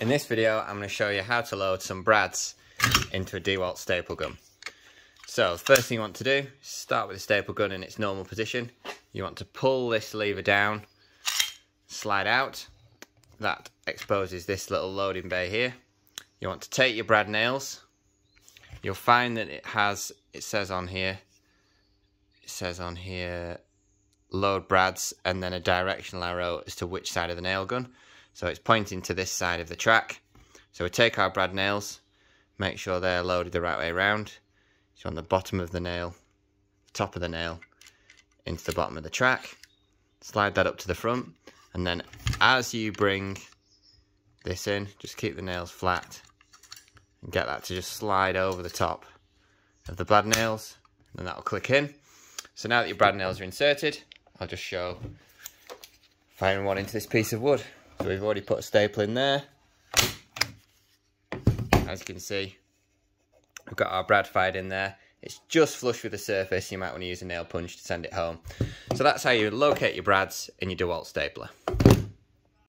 In this video, I'm going to show you how to load some brads into a DeWALT staple gun. So, the first thing you want to do is start with the staple gun in its normal position. You want to pull this lever down, slide out. That exposes this little loading bay here. You want to take your brad nails. You'll find that it says on here, load brads, and then a directional arrow as to which side of the nail gun. So it's pointing to this side of the track. So we take our brad nails, make sure they're loaded the right way around. So on the bottom of the nail, top of the nail, into the bottom of the track. Slide that up to the front, and then as you bring this in, just keep the nails flat and get that to just slide over the top of the brad nails, and that'll click in. So now that your brad nails are inserted, I'll just show firing one into this piece of wood. So we've already put a staple in there. As you can see, we've got our brad fired in there. It's just flush with the surface. You might want to use a nail punch to send it home. So that's how you locate your brads in your DeWALT stapler.